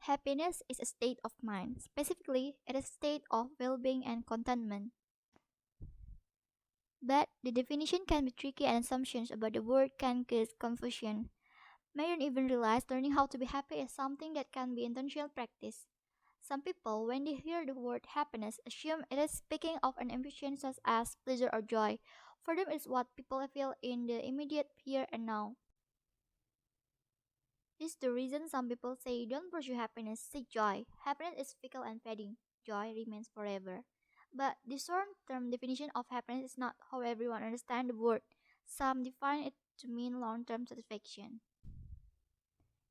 Happiness is a state of mind. Specifically, it is a state of well being and contentment. But the definition can be tricky and assumptions about the word can cause confusion. Many don't even realize learning how to be happy is something that can be intentional practice. Some people, when they hear the word happiness, assume it is speaking of an emotion such as pleasure or joy. For them, it's what people feel in the immediate here and now. This is the reason some people say don't pursue happiness, seek joy. Happiness is fickle and fading. Joy remains forever. But the short-term definition of happiness is not how everyone understands the word. Some define it to mean long-term satisfaction.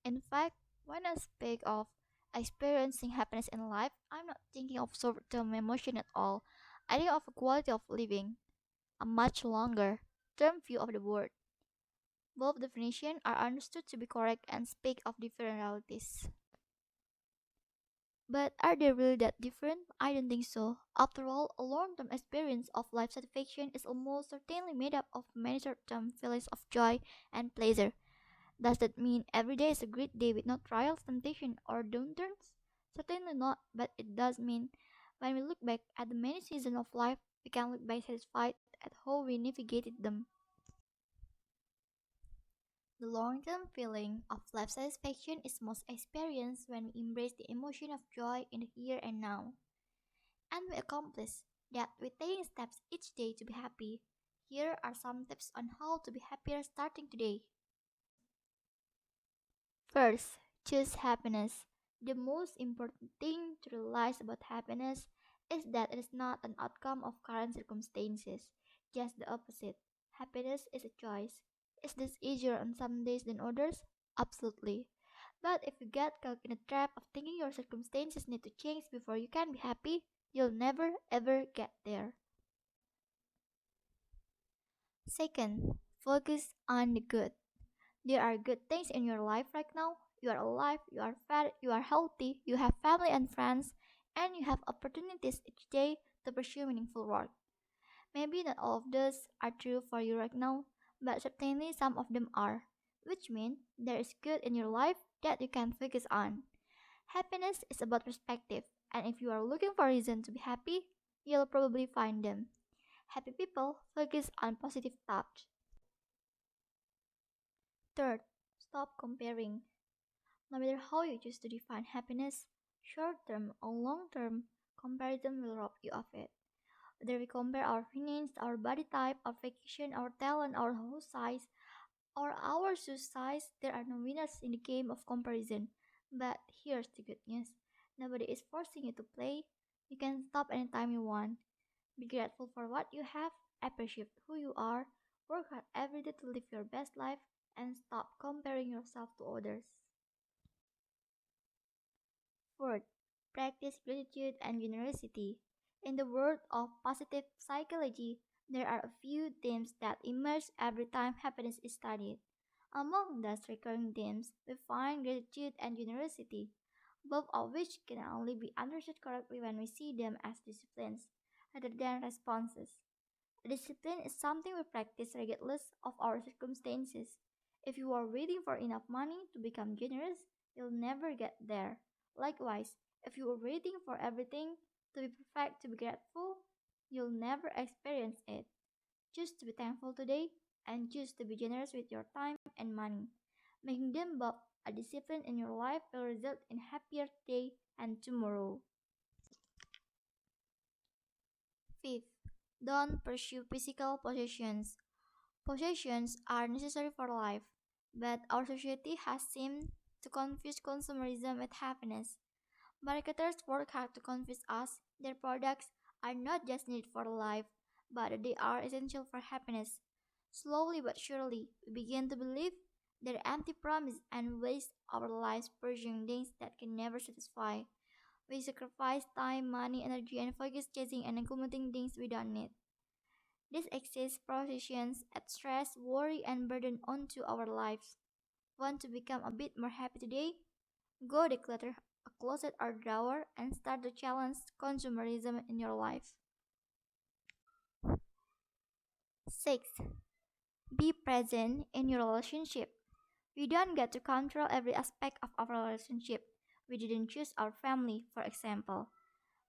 In fact, when I speak of experiencing happiness in life, I'm not thinking of short-term emotion at all. I think of a quality of living, a much longer term view of the word. Both definitions are understood to be correct and speak of different realities. But are they really that different? I don't think so. After all, a long term experience of life satisfaction is almost certainly made up of many short term feelings of joy and pleasure. Does that mean every day is a great day with no trials, temptation, or downturns? Certainly not, but it does mean when we look back at the many seasons of life, we can look back satisfied at how we navigated them. The long term feeling of life satisfaction is most experienced when we embrace the emotion of joy in the here and now. And we accomplish that with taking steps each day to be happy. Here are some tips on how to be happier starting today. First, choose happiness. The most important thing to realize about happiness is that it is not an outcome of current circumstances, just the opposite. Happiness is a choice. Is this easier on some days than others? Absolutely. But if you get caught in a trap of thinking your circumstances need to change before you can be happy, you'll never ever get there. Second, focus on the good. There are good things in your life right now. You are alive, you are fat, you are healthy, you have family and friends, and you have opportunities each day to pursue meaningful work. Maybe not all of those are true for you right now, but certainly some of them are, which means there is good in your life that you can focus on. Happiness is about perspective, and if you are looking for a reason to be happy, you'll probably find them. Happy people focus on positive thoughts. Third, stop comparing. No matter how you choose to define happiness, short term or long term, comparison will rob you of it. Whether we compare our finance, our body type, our vacation, our talent, our house size, or our shoe size, there are no winners in the game of comparison. But here's the good news, nobody is forcing you to play. You can stop anytime you want. Be grateful for what you have, appreciate who you are, work hard every day to live your best life, and stop comparing yourself to others. Fourth, practice gratitude and generosity. In the world of positive psychology, there are a few themes that emerge every time happiness is studied. Among those recurring themes, we find gratitude and generosity, both of which can only be understood correctly when we see them as disciplines rather than responses. A discipline is something we practice regardless of our circumstances. If you are waiting for enough money to become generous, you'll never get there. Likewise, if you are waiting for everything to be perfect to be grateful, you'll never experience it. Choose to be thankful today and choose to be generous with your time and money. Making them both a discipline in your life will result in happier day and tomorrow. Fifth, don't pursue physical possessions. Possessions are necessary for life, but our society has seemed to confuse consumerism with happiness. Marketers work hard to convince us their products are not just needed for life, but that they are essential for happiness. Slowly but surely, we begin to believe their empty promise and waste our lives pursuing things that can never satisfy. We sacrifice time, money, energy, and focus chasing and accumulating things we don't need. This excess possessions add stress, worry, and burden onto our lives. Want to become a bit more happy today? Go declutter a closet or drawer and start to challenge consumerism in your life. 6. Be present in your relationship. We don't get to control every aspect of our relationship. We didn't choose our family, for example.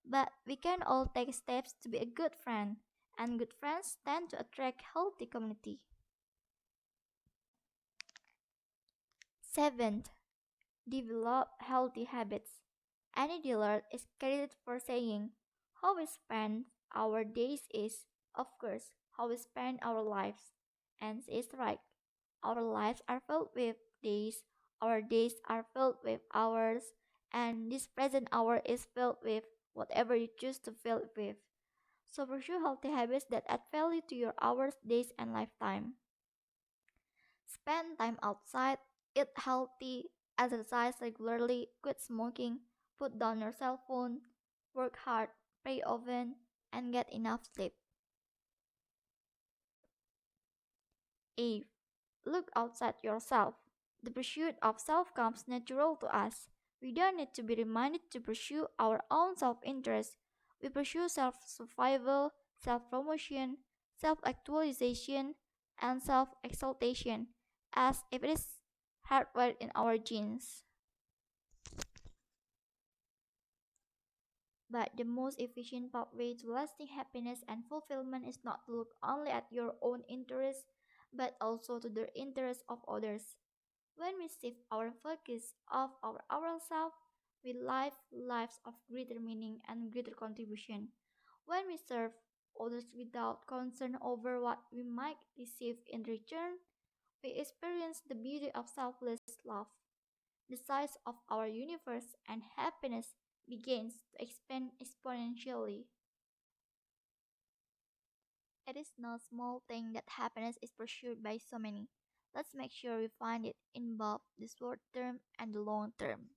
But we can all take steps to be a good friend, and good friends tend to attract healthy community. Seventh, develop healthy habits. Any dealer is credited for saying, how we spend our days is, of course, how we spend our lives. And she is right. Our lives are filled with days, our days are filled with hours, and this present hour is filled with whatever you choose to fill it with. So pursue healthy habits that add value to your hours, days, and lifetime. Spend time outside, eat healthy, exercise regularly, quit smoking, put down your cell phone, work hard, pray often, and get enough sleep. 8. Look outside yourself. The pursuit of self comes natural to us. We don't need to be reminded to pursue our own self interest. We pursue self survival, self promotion, self actualization, and self exaltation as if it is hardwired in our genes. But the most efficient pathway to lasting happiness and fulfillment is not to look only at your own interests, but also to the interests of others. When we shift our focus off our ourselves, we live lives of greater meaning and greater contribution. When we serve others without concern over what we might receive in return, we experience the beauty of selfless love. The size of our universe and happiness begins to expand exponentially. It is no small thing that happiness is pursued by so many. Let's make sure we find it in both the short term and the long term.